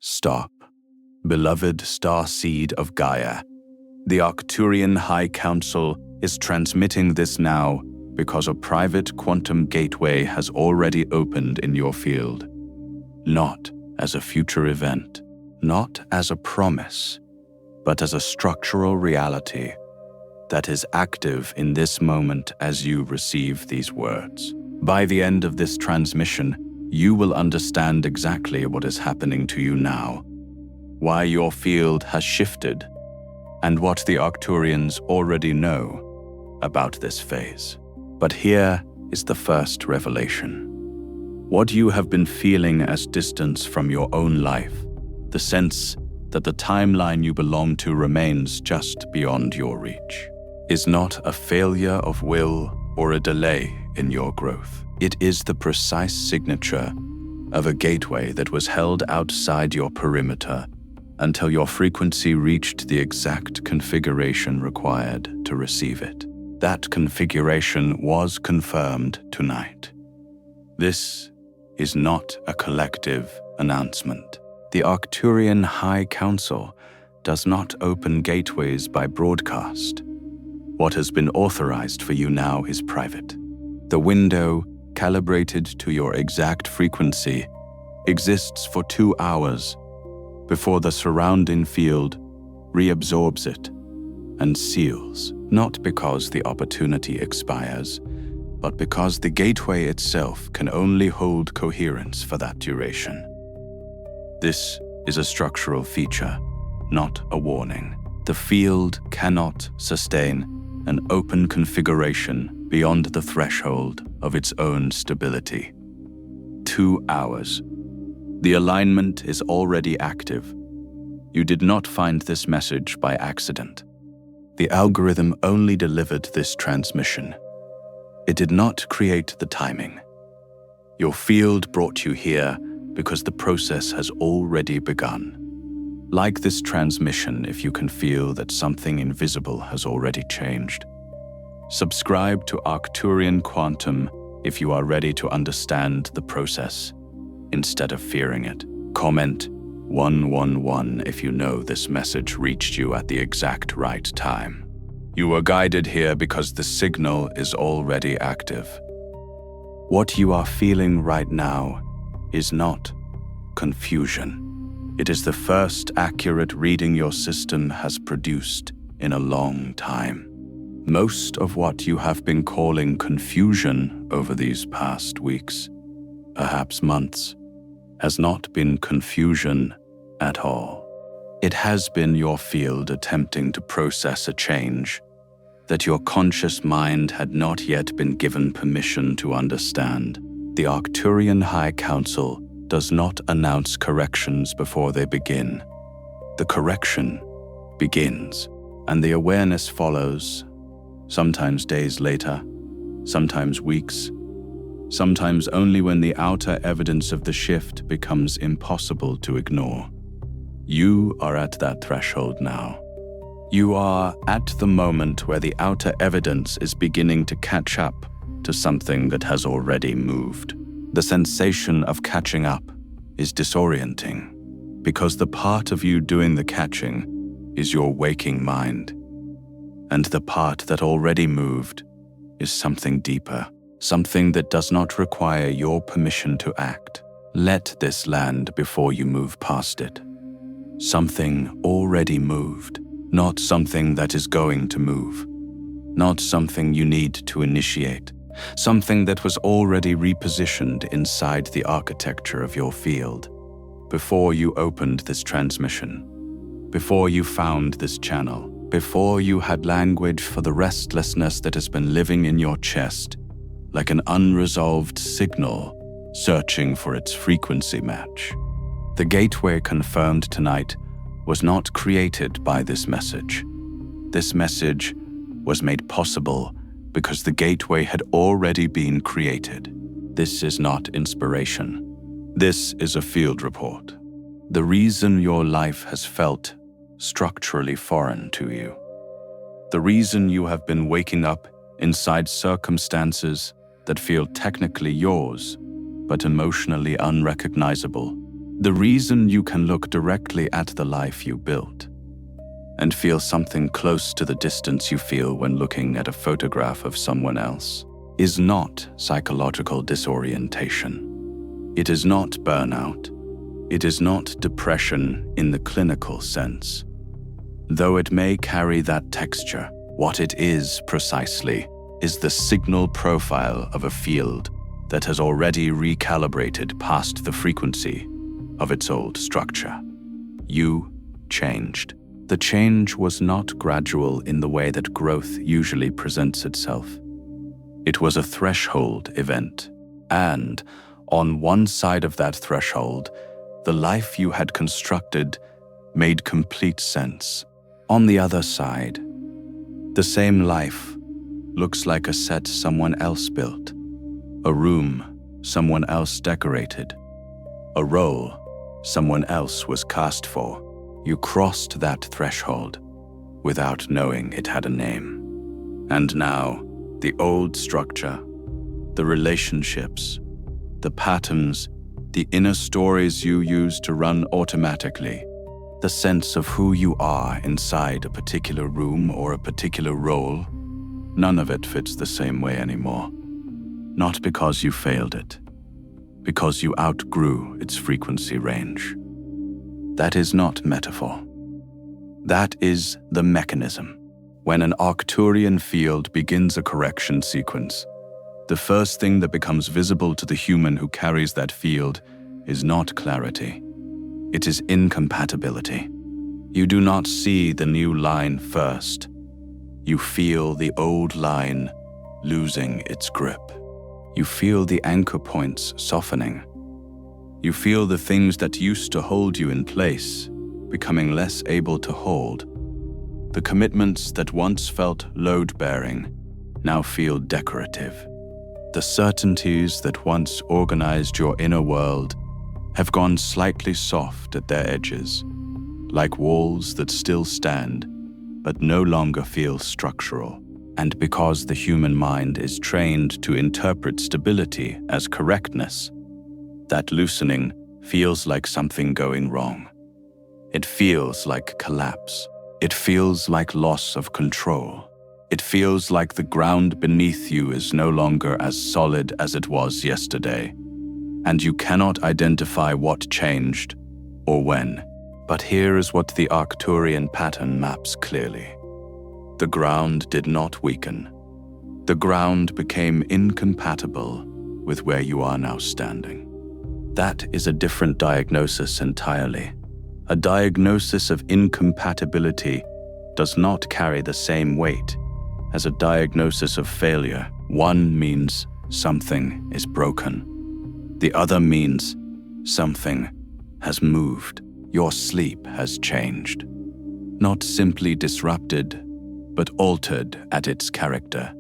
Stop. Beloved Starseed of Gaia, the Arcturian High Council is transmitting this now because a private quantum gateway has already opened in your field. Not as a future event, not as a promise, but as a structural reality that is active in this moment as you receive these words. By the end of this transmission, you will understand exactly what is happening to you now, why your field has shifted, and what the Arcturians already know about this phase. But here is the first revelation. What you have been feeling as distance from your own life, the sense that the timeline you belong to remains just beyond your reach, is not a failure of will or a delay in your growth. It is the precise signature of a gateway that was held outside your perimeter until your frequency reached the exact configuration required to receive it. That configuration was confirmed tonight. This is not a collective announcement. The Arcturian High Council does not open gateways by broadcast. What has been authorized for you now is private. The window, calibrated to your exact frequency, exists for 2 hours before the surrounding field reabsorbs it and seals, not because the opportunity expires, but because the gateway itself can only hold coherence for that duration. This is a structural feature, not a warning. The field cannot sustain an open configuration beyond the threshold of its own stability. 2 hours. The alignment is already active. You did not find this message by accident. The algorithm only delivered this transmission. It did not create the timing. Your field brought you here because the process has already begun. Like this transmission, if you can feel that something invisible has already changed. Subscribe to Arcturian Quantum if you are ready to understand the process instead of fearing it. Comment 111 if you know this message reached you at the exact right time. You were guided here because the signal is already active. What you are feeling right now is not confusion. It is the first accurate reading your system has produced in a long time. Most of what you have been calling confusion over these past weeks, perhaps months, has not been confusion at all. It has been your field attempting to process a change that your conscious mind had not yet been given permission to understand. The Arcturian High Council does not announce corrections before they begin. The correction begins, and the awareness follows, sometimes days later, sometimes weeks, sometimes only when the outer evidence of the shift becomes impossible to ignore. You are at that threshold now. You are at the moment where the outer evidence is beginning to catch up to something that has already moved. The sensation of catching up is disorienting because the part of you doing the catching is your waking mind, and the part that already moved is something deeper, something that does not require your permission to act. Let this land before you move past it. Something already moved, not something that is going to move, not something you need to initiate, something that was already repositioned inside the architecture of your field before you opened this transmission, before you found this channel, before you had language for the restlessness that has been living in your chest like an unresolved signal searching for its frequency match. The gateway confirmed tonight was not created by this message. This message was made possible because the gateway had already been created. This is not inspiration. This is a field report. The reason your life has felt structurally foreign to you. The reason you have been waking up inside circumstances that feel technically yours, but emotionally unrecognizable, The reason you can look directly at the life you built and feel something close to the distance you feel when looking at a photograph of someone else is not psychological disorientation. It is not burnout. It is not depression in the clinical sense. Though it may carry that texture, what it is precisely is the signal profile of a field that has already recalibrated past the frequency of its old structure. You changed. The change was not gradual in the way that growth usually presents itself. It was a threshold event, and on one side of that threshold, the life you had constructed made complete sense. On the other side, the same life looks like a set someone else built, a room someone else decorated, a role someone else was cast for. You crossed that threshold without knowing it had a name. And now, the old structure, the relationships, the patterns, the inner stories you use to run automatically, the sense of who you are inside a particular room or a particular role, none of it fits the same way anymore. Not because you failed it, because you outgrew its frequency range. That is not metaphor. That is the mechanism. When an Arcturian field begins a correction sequence, the first thing that becomes visible to the human who carries that field is not clarity. It is incompatibility. You do not see the new line first. You feel the old line losing its grip. You feel the anchor points softening. You feel the things that used to hold you in place becoming less able to hold. The commitments that once felt load-bearing now feel decorative. The certainties that once organized your inner world have gone slightly soft at their edges, like walls that still stand but no longer feel structural. And because the human mind is trained to interpret stability as correctness, that loosening feels like something going wrong. It feels like collapse. It feels like loss of control. It feels like the ground beneath you is no longer as solid as it was yesterday, and you cannot identify what changed or when. But here is what the Arcturian pattern maps clearly. The ground did not weaken. The ground became incompatible with where you are now standing. That is a different diagnosis entirely. A diagnosis of incompatibility does not carry the same weight as a diagnosis of failure. One means something is broken. The other means something has moved. Your sleep has changed. Not simply disrupted, but altered at its character.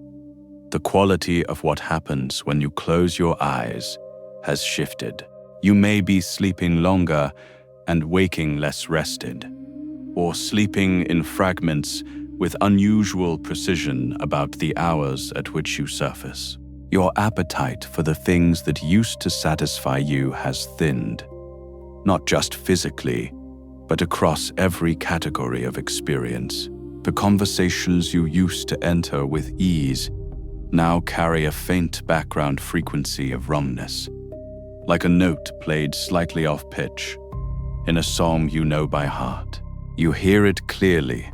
The quality of what happens when you close your eyes has shifted. You may be sleeping longer and waking less rested, or sleeping in fragments with unusual precision about the hours at which you surface. Your appetite for the things that used to satisfy you has thinned, not just physically, but across every category of experience. The conversations you used to enter with ease now carry a faint background frequency of rumness, like a note played slightly off pitch in a song you know by heart. You hear it clearly,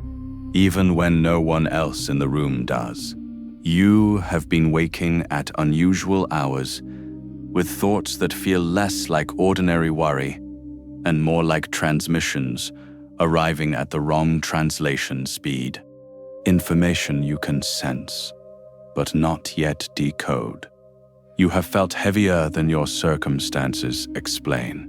even when no one else in the room does. You have been waking at unusual hours with thoughts that feel less like ordinary worry and more like transmissions arriving at the wrong translation speed. Information you can sense, but not yet decode. You have felt heavier than your circumstances explain.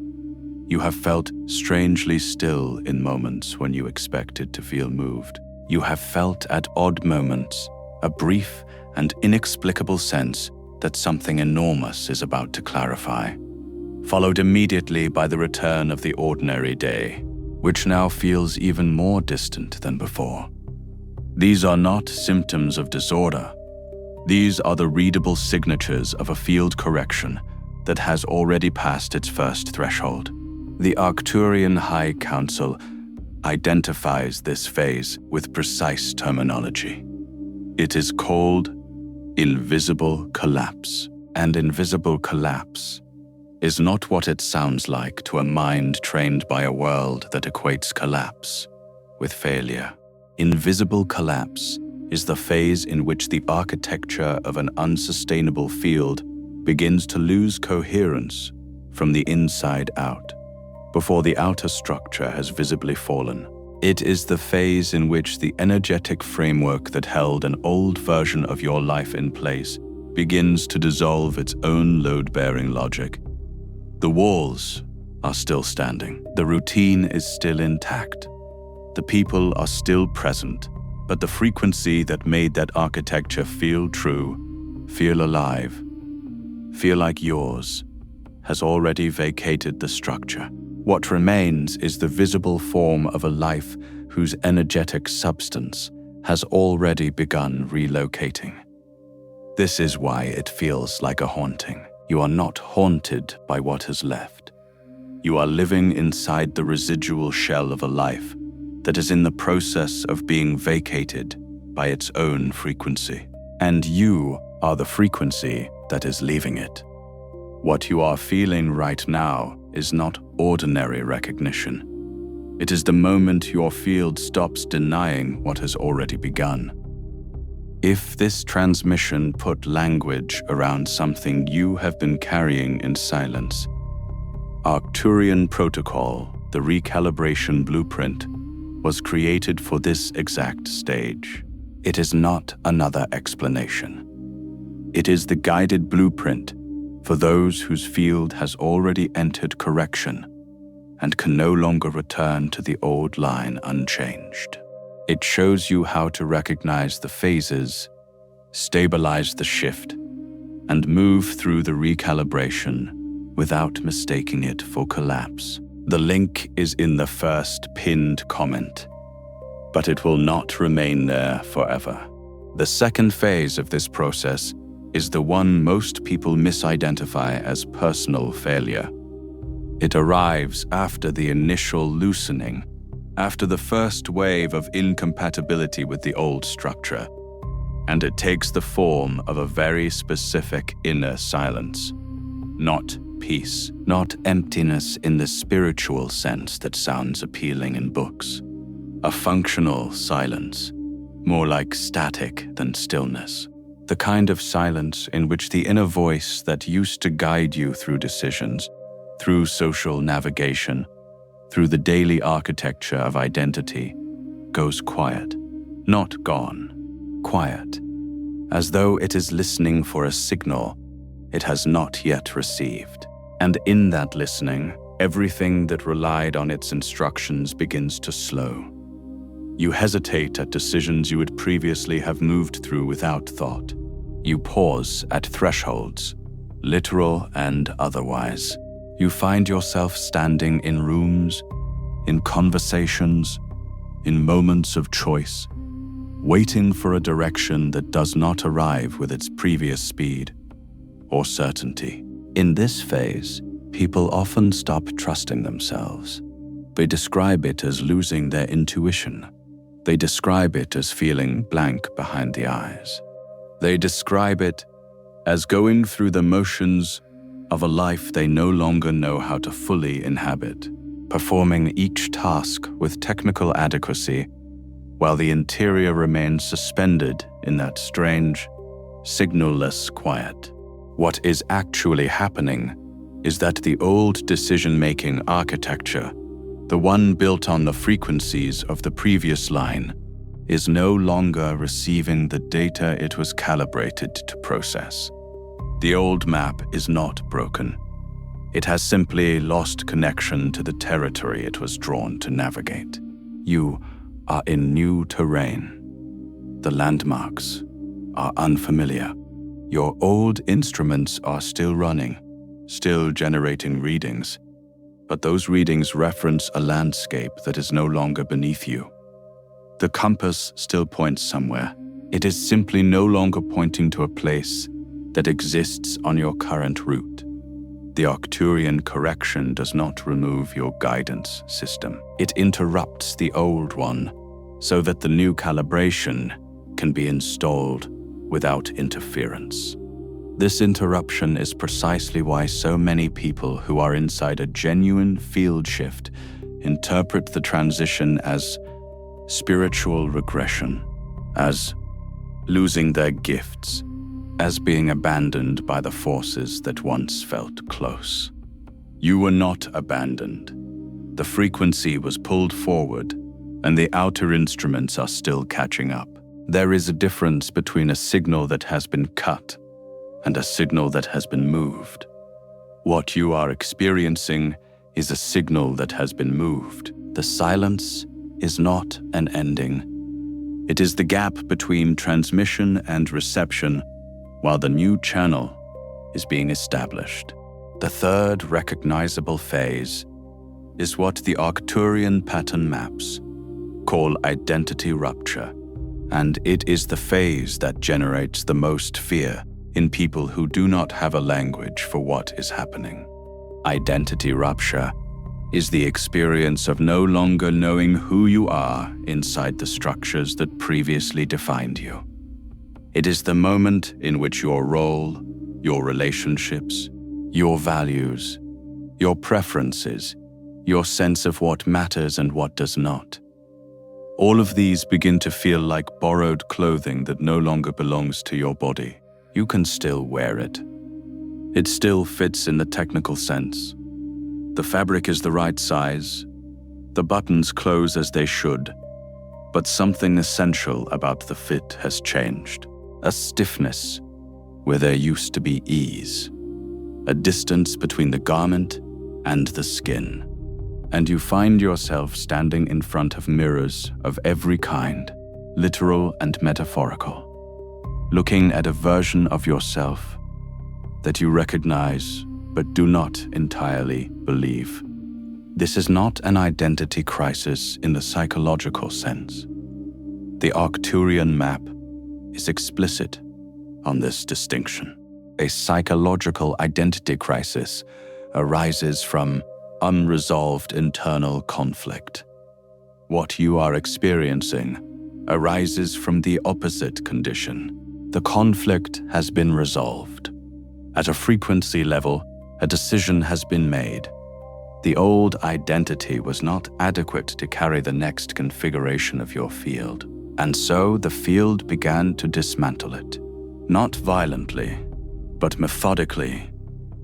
You have felt strangely still in moments when you expected to feel moved. You have felt at odd moments a brief and inexplicable sense that something enormous is about to clarify, followed immediately by the return of the ordinary day, which now feels even more distant than before. These are not symptoms of disorder. These are the readable signatures of a field correction that has already passed its first threshold. The Arcturian High Council identifies this phase with precise terminology. It is called invisible collapse, and invisible collapse is not what it sounds like to a mind trained by a world that equates collapse with failure. Invisible collapse is the phase in which the architecture of an unsustainable field begins to lose coherence from the inside out, before the outer structure has visibly fallen. It is the phase in which the energetic framework that held an old version of your life in place begins to dissolve its own load-bearing logic. The walls are still standing. The routine is still intact. The people are still present, but the frequency that made that architecture feel true, feel alive, feel like yours, has already vacated the structure. What remains is the visible form of a life whose energetic substance has already begun relocating. This is why it feels like a haunting. You are not haunted by what has left. You are living inside the residual shell of a life that is in the process of being vacated by its own frequency. And you are the frequency that is leaving it. What you are feeling right now is not ordinary recognition. It is the moment your field stops denying what has already begun. If this transmission put language around something you have been carrying in silence, Arcturian Protocol, the recalibration blueprint, was created for this exact stage. It is not another explanation. It is the guided blueprint for those whose field has already entered correction and can no longer return to the old line unchanged. It shows you how to recognize the phases, stabilize the shift, and move through the recalibration without mistaking it for collapse. The link is in the first pinned comment, but it will not remain there forever. The second phase of this process is the one most people misidentify as personal failure. It arrives after the initial loosening, after the first wave of incompatibility with the old structure, and it takes the form of a very specific inner silence. Not peace, not emptiness in the spiritual sense that sounds appealing in books. A functional silence, more like static than stillness. The kind of silence in which the inner voice that used to guide you through decisions, through social navigation, through the daily architecture of identity, goes quiet, not gone, quiet, as though it is listening for a signal it has not yet received. And in that listening, everything that relied on its instructions begins to slow. You hesitate at decisions you would previously have moved through without thought. You pause at thresholds, literal and otherwise. You find yourself standing in rooms, in conversations, in moments of choice, waiting for a direction that does not arrive with its previous speed or certainty. In this phase, people often stop trusting themselves. They describe it as losing their intuition. They describe it as feeling blank behind the eyes. They describe it as going through the motions of a life they no longer know how to fully inhabit, performing each task with technical adequacy while the interior remains suspended in that strange, signal-less quiet. What is actually happening is that the old decision-making architecture, the one built on the frequencies of the previous line, is no longer receiving the data it was calibrated to process. The old map is not broken. It has simply lost connection to the territory it was drawn to navigate. You are in new terrain. The landmarks are unfamiliar. Your old instruments are still running, still generating readings, but those readings reference a landscape that is no longer beneath you. The compass still points somewhere. It is simply no longer pointing to a place that exists on your current route. The Arcturian correction does not remove your guidance system. It interrupts the old one so that the new calibration can be installed without interference. This interruption is precisely why so many people who are inside a genuine field shift interpret the transition as spiritual regression, as losing their gifts, as being abandoned by the forces that once felt close. You were not abandoned. The frequency was pulled forward, and the outer instruments are still catching up. There is a difference between a signal that has been cut and a signal that has been moved. What you are experiencing is a signal that has been moved. The silence is not an ending. It is the gap between transmission and reception while the new channel is being established. The third recognizable phase is what the Arcturian pattern maps call identity rupture, and it is the phase that generates the most fear in people who do not have a language for what is happening. Identity rupture is the experience of no longer knowing who you are inside the structures that previously defined you. It is the moment in which your role, your relationships, your values, your preferences, your sense of what matters and what does not, all of these begin to feel like borrowed clothing that no longer belongs to your body. You can still wear it. It still fits in the technical sense. The fabric is the right size. The buttons close as they should. But something essential about the fit has changed. A stiffness where there used to be ease. A distance between the garment and the skin. And you find yourself standing in front of mirrors of every kind, literal and metaphorical, looking at a version of yourself that you recognize but do not entirely believe. This is not an identity crisis in the psychological sense. The Arcturian map is explicit on this distinction. A psychological identity crisis arises from unresolved internal conflict. What you are experiencing arises from the opposite condition. The conflict has been resolved. At a frequency level, a decision has been made. The old identity was not adequate to carry the next configuration of your field, and so the field began to dismantle it. Not violently, but methodically,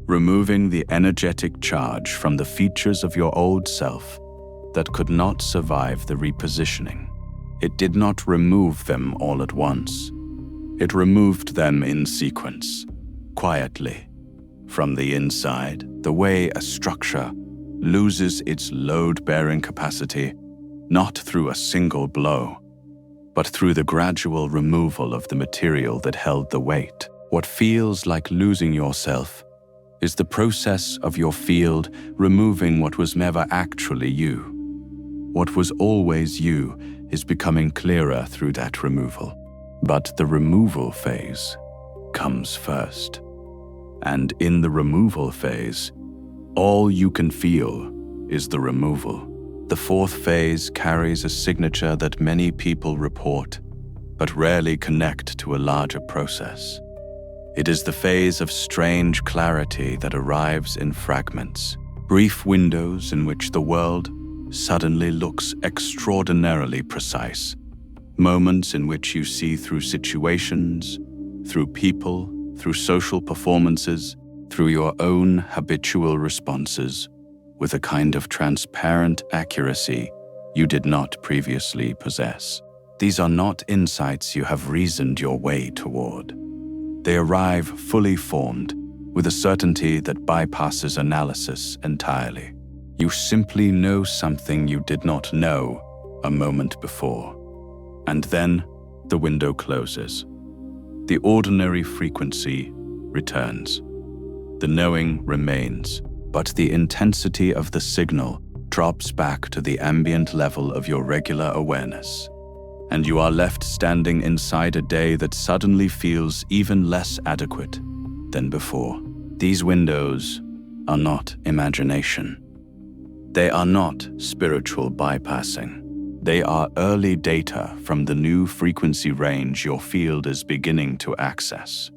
removing the energetic charge from the features of your old self that could not survive the repositioning. It did not remove them all at once. It removed them in sequence, quietly, from the inside, the way a structure loses its load-bearing capacity, not through a single blow, but through the gradual removal of the material that held the weight. What feels like losing yourself is the process of your field removing what was never actually you. What was always you is becoming clearer through that removal. But the removal phase comes first. And in the removal phase, all you can feel is the removal. The fourth phase carries a signature that many people report, but rarely connect to a larger process. It is the phase of strange clarity that arrives in fragments, brief windows in which the world suddenly looks extraordinarily precise, moments in which you see through situations, through people, through social performances, through your own habitual responses, with a kind of transparent accuracy you did not previously possess. These are not insights you have reasoned your way toward. They arrive fully formed, with a certainty that bypasses analysis entirely. You simply know something you did not know a moment before. And then the window closes. The ordinary frequency returns. The knowing remains, but the intensity of the signal drops back to the ambient level of your regular awareness. And you are left standing inside a day that suddenly feels even less adequate than before. These windows are not imagination. They are not spiritual bypassing. They are early data from the new frequency range your field is beginning to access.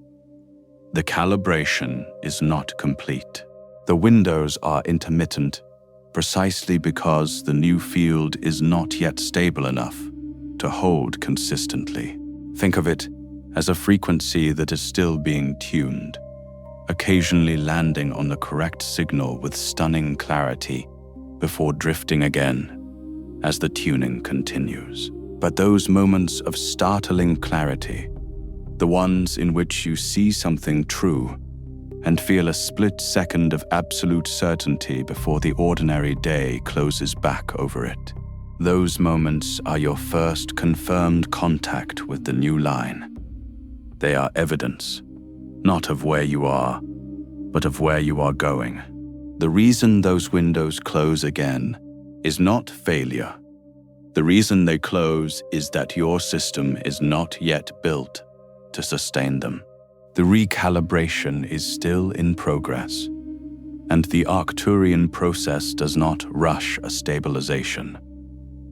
The calibration is not complete. The windows are intermittent precisely because the new field is not yet stable enough to hold consistently. Think of it as a frequency that is still being tuned, occasionally landing on the correct signal with stunning clarity before drifting again as the tuning continues. But those moments of startling clarity, the ones in which you see something true and feel a split second of absolute certainty before the ordinary day closes back over it, those moments are your first confirmed contact with the new line. They are evidence, not of where you are, but of where you are going. The reason those windows close again is not failure. The reason they close is that your system is not yet built to sustain them. The recalibration is still in progress, and the Arcturian process does not rush a stabilization.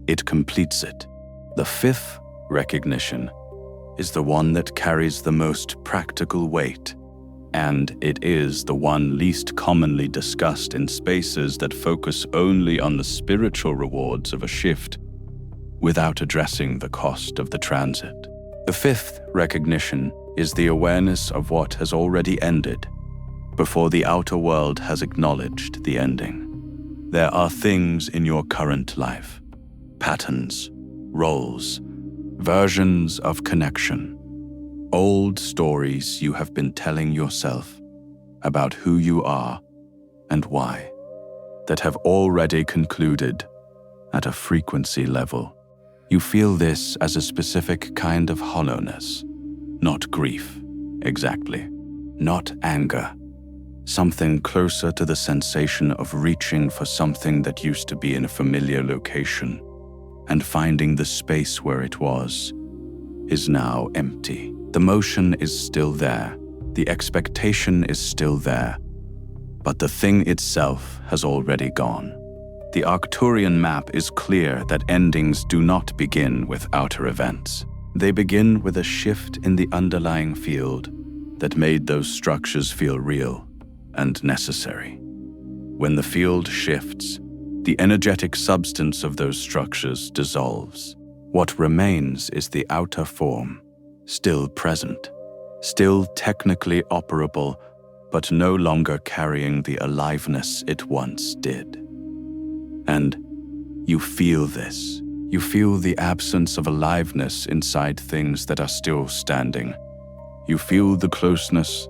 It completes it. The fifth recognition is the one that carries the most practical weight, and it is the one least commonly discussed in spaces that focus only on the spiritual rewards of a shift without addressing the cost of the transit. The fifth recognition is the awareness of what has already ended before the outer world has acknowledged the ending. There are things in your current life, patterns, roles, versions of connection, old stories you have been telling yourself about who you are and why, that have already concluded at a frequency level. You feel this as a specific kind of hollowness, not grief, exactly, not anger, something closer to the sensation of reaching for something that used to be in a familiar location and finding the space where it was is now empty. The motion is still there, the expectation is still there, but the thing itself has already gone. The Arcturian map is clear that endings do not begin with outer events. They begin with a shift in the underlying field that made those structures feel real and necessary. When the field shifts, the energetic substance of those structures dissolves. What remains is the outer form, still present, still technically operable, but no longer carrying the aliveness it once did. And you feel this. You feel the absence of aliveness inside things that are still standing. You feel the closeness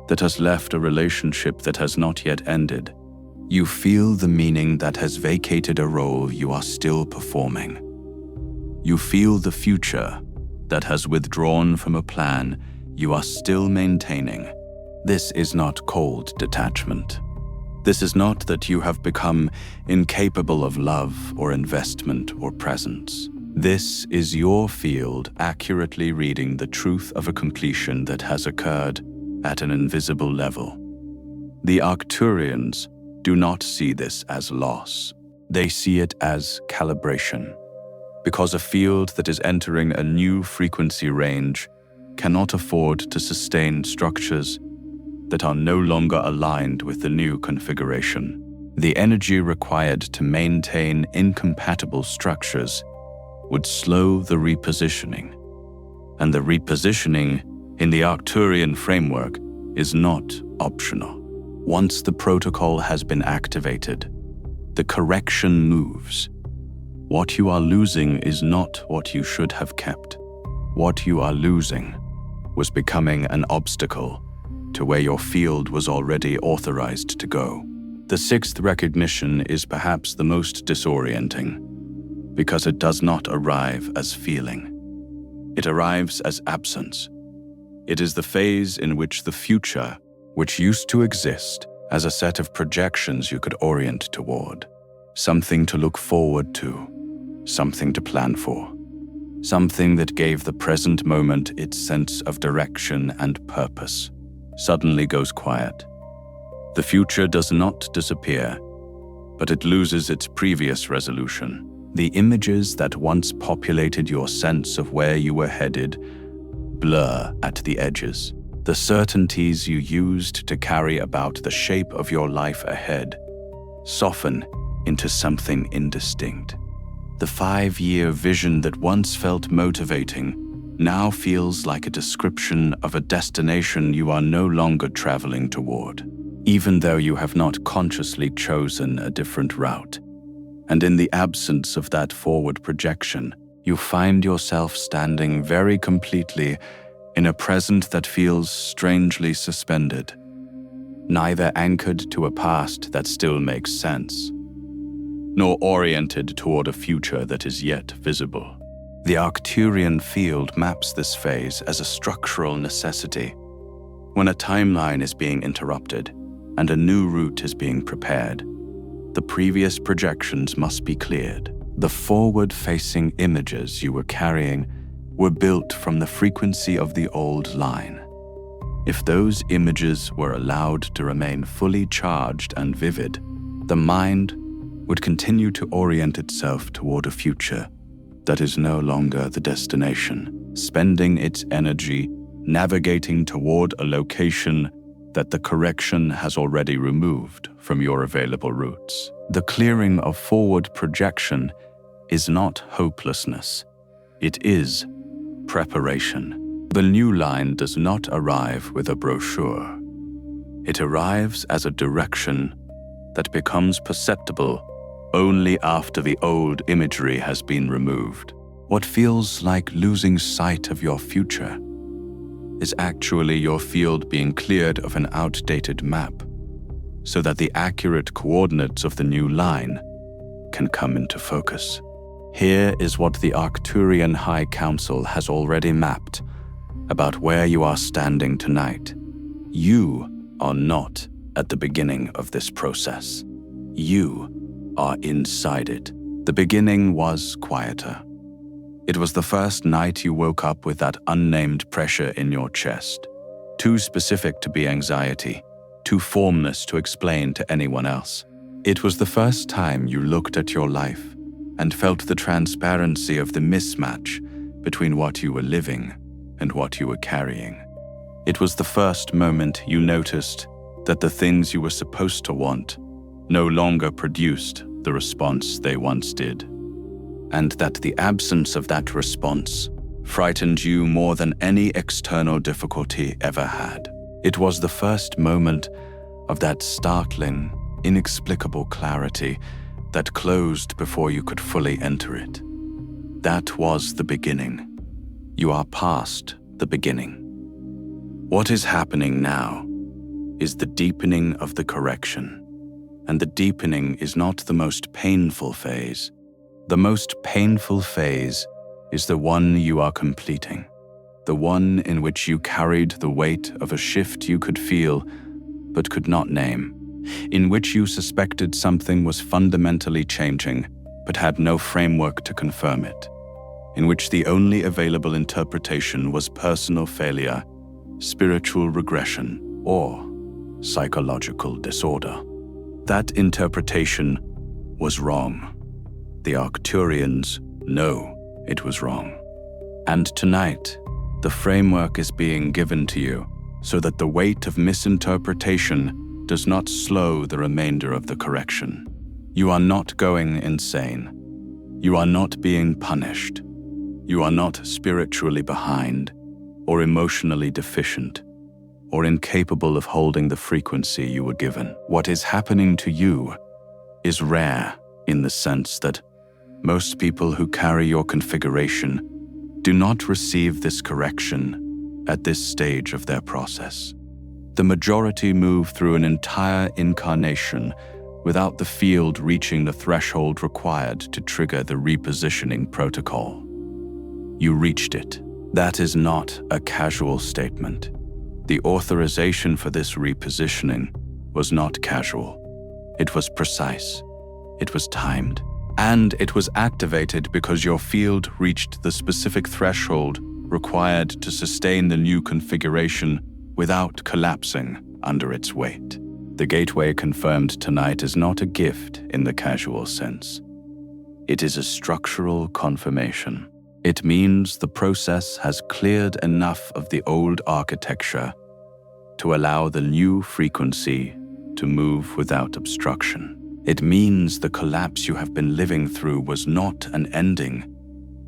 that has left a relationship that has not yet ended. You feel the meaning that has vacated a role you are still performing. You feel the future that has withdrawn from a plan you are still maintaining. This is not cold detachment. This is not that you have become incapable of love or investment or presence. This is your field accurately reading the truth of a completion that has occurred at an invisible level. The Arcturians do not see this as loss. They see it as calibration, because a field that is entering a new frequency range cannot afford to sustain structures that are no longer aligned with the new configuration. The energy required to maintain incompatible structures would slow the repositioning, and the repositioning in the Arcturian framework is not optional. Once the protocol has been activated, the correction moves. What you are losing is not what you should have kept. What you are losing was becoming an obstacle to where your field was already authorized to go. The sixth recognition is perhaps the most disorienting, because it does not arrive as feeling. It arrives as absence. It is the phase in which the future, which used to exist as a set of projections you could orient toward, something to look forward to, something to plan for, something that gave the present moment its sense of direction and purpose, suddenly goes quiet. The future does not disappear, but it loses its previous resolution. The images that once populated your sense of where you were headed blur at the edges. The certainties you used to carry about the shape of your life ahead soften into something indistinct. The 5-year vision that once felt motivating now feels like a description of a destination you are no longer traveling toward, even though you have not consciously chosen a different route. And in the absence of that forward projection, you find yourself standing very completely in a present that feels strangely suspended, neither anchored to a past that still makes sense, nor oriented toward a future that is yet visible. The Arcturian field maps this phase as a structural necessity. When a timeline is being interrupted and a new route is being prepared, the previous projections must be cleared. The forward-facing images you were carrying were built from the frequency of the old line. If those images were allowed to remain fully charged and vivid, the mind would continue to orient itself toward a future that is no longer the destination, spending its energy navigating toward a location that the correction has already removed from your available routes. The clearing of forward projection is not hopelessness. It is preparation. The new line does not arrive with a brochure. It arrives as a direction that becomes perceptible only after the old imagery has been removed. What feels like losing sight of your future is actually your field being cleared of an outdated map, so that the accurate coordinates of the new line can come into focus. Here is what the Arcturian High Council has already mapped about where you are standing tonight. You are not at the beginning of this process. You are inside it. The beginning was quieter. It was the first night you woke up with that unnamed pressure in your chest, too specific to be anxiety, too formless to explain to anyone else. It was the first time you looked at your life and felt the transparency of the mismatch between what you were living and what you were carrying. It was the first moment you noticed that the things you were supposed to want no longer produced the response they once did, and that the absence of that response frightened you more than any external difficulty ever had. It was the first moment of that startling, inexplicable clarity that closed before you could fully enter it. That was the beginning. You are past the beginning. What is happening now is the deepening of the correction. And the deepening is not the most painful phase. The most painful phase is the one you are completing, the one in which you carried the weight of a shift you could feel but could not name, in which you suspected something was fundamentally changing but had no framework to confirm it, in which the only available interpretation was personal failure, spiritual regression, or psychological disorder. That interpretation was wrong. The Arcturians know it was wrong. And tonight, the framework is being given to you so that the weight of misinterpretation does not slow the remainder of the correction. You are not going insane. You are not being punished. You are not spiritually behind or emotionally deficient, or incapable of holding the frequency you were given. What is happening to you is rare in the sense that most people who carry your configuration do not receive this correction at this stage of their process. The majority move through an entire incarnation without the field reaching the threshold required to trigger the repositioning protocol. You reached it. That is not a casual statement. The authorization for this repositioning was not casual. It was precise. It was timed. And it was activated because your field reached the specific threshold required to sustain the new configuration without collapsing under its weight. The gateway confirmed tonight is not a gift in the casual sense. It is a structural confirmation. It means the process has cleared enough of the old architecture to allow the new frequency to move without obstruction. It means the collapse you have been living through was not an ending.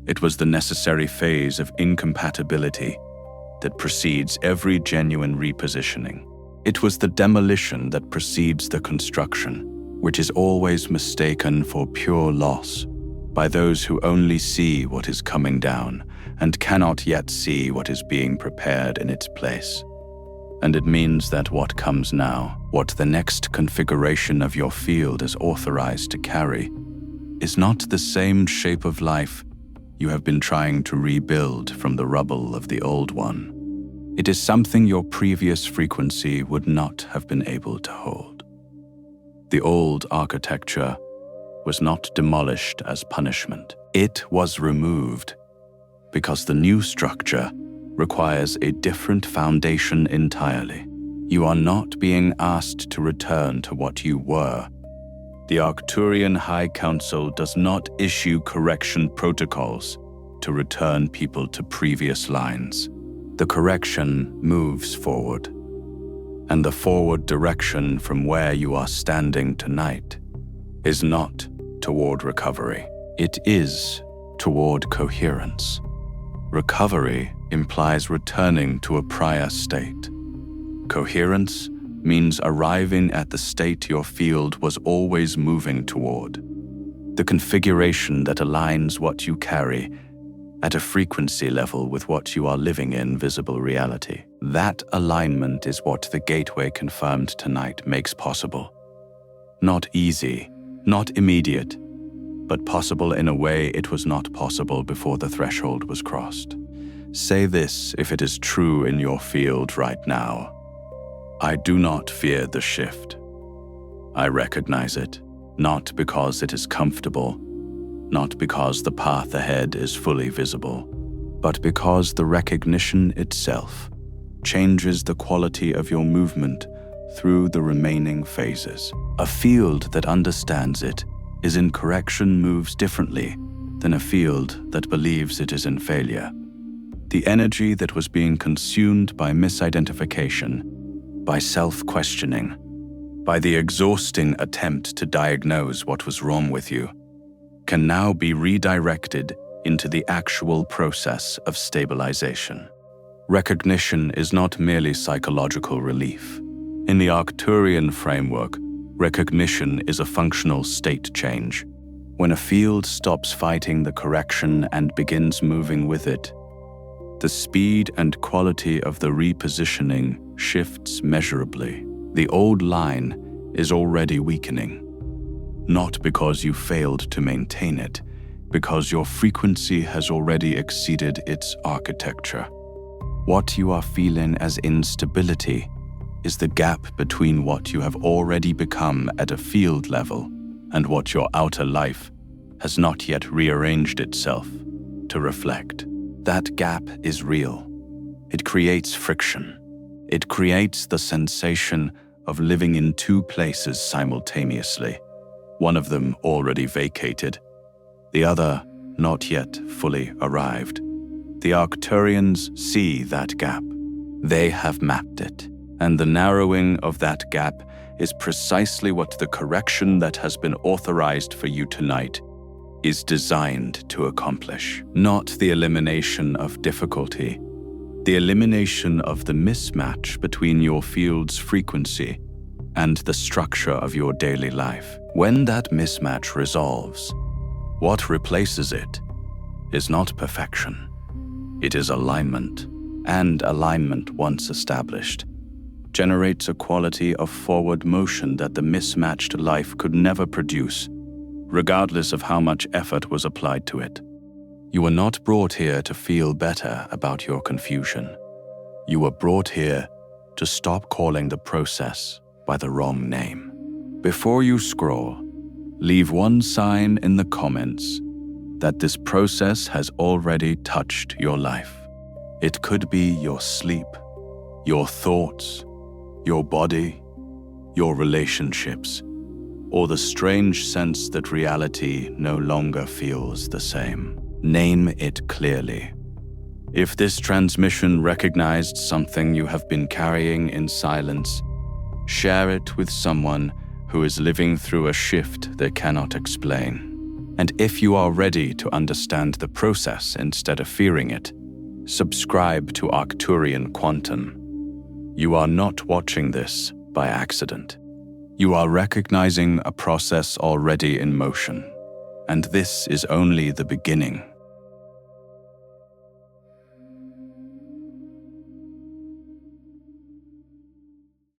It was the necessary phase of incompatibility that precedes every genuine repositioning. It was the demolition that precedes the construction, which is always mistaken for pure loss by those who only see what is coming down and cannot yet see what is being prepared in its place. And it means that what comes now, what the next configuration of your field is authorized to carry, is not the same shape of life you have been trying to rebuild from the rubble of the old one. It is something your previous frequency would not have been able to hold. The old architecture was not demolished as punishment. It was removed because the new structure requires a different foundation entirely. You are not being asked to return to what you were. The Arcturian High Council does not issue correction protocols to return people to previous lines. The correction moves forward, and the forward direction from where you are standing tonight is not toward recovery. It is toward coherence. Recovery implies returning to a prior state. Coherence means arriving at the state your field was always moving toward. The configuration that aligns what you carry at a frequency level with what you are living in visible reality. That alignment is what the gateway confirmed tonight makes possible. Not easy, not immediate, but possible in a way it was not possible before the threshold was crossed. Say this if it is true in your field right now. I do not fear the shift. I recognize it, not because it is comfortable, not because the path ahead is fully visible, but because the recognition itself changes the quality of your movement through the remaining phases. A field that understands it is in correction moves differently than a field that believes it is in failure. The energy that was being consumed by misidentification, by self-questioning, by the exhausting attempt to diagnose what was wrong with you, can now be redirected into the actual process of stabilization. Recognition is not merely psychological relief. In the Arcturian framework, recognition is a functional state change. When a field stops fighting the correction and begins moving with it, the speed and quality of the repositioning shifts measurably. The old line is already weakening, not because you failed to maintain it, because your frequency has already exceeded its architecture. What you are feeling as instability is the gap between what you have already become at a field level and what your outer life has not yet rearranged itself to reflect. That gap is real. It creates friction. It creates the sensation of living in two places simultaneously, one of them already vacated, the other not yet fully arrived. The Arcturians see that gap. They have mapped it, and the narrowing of that gap is precisely what the correction that has been authorized for you tonight is designed to accomplish. Not the elimination of difficulty, the elimination of the mismatch between your field's frequency and the structure of your daily life. When that mismatch resolves, what replaces it is not perfection. It is alignment, and alignment, once established, generates a quality of forward motion that the mismatched life could never produce, regardless of how much effort was applied to it. You were not brought here to feel better about your confusion. You were brought here to stop calling the process by the wrong name. Before you scroll, leave one sign in the comments that this process has already touched your life. It could be your sleep, your thoughts, your body, your relationships, or the strange sense that reality no longer feels the same. Name it clearly. If this transmission recognized something you have been carrying in silence, share it with someone who is living through a shift they cannot explain. And if you are ready to understand the process instead of fearing it, subscribe to Arcturian Quantum. You are not watching this by accident. You are recognizing a process already in motion, and this is only the beginning.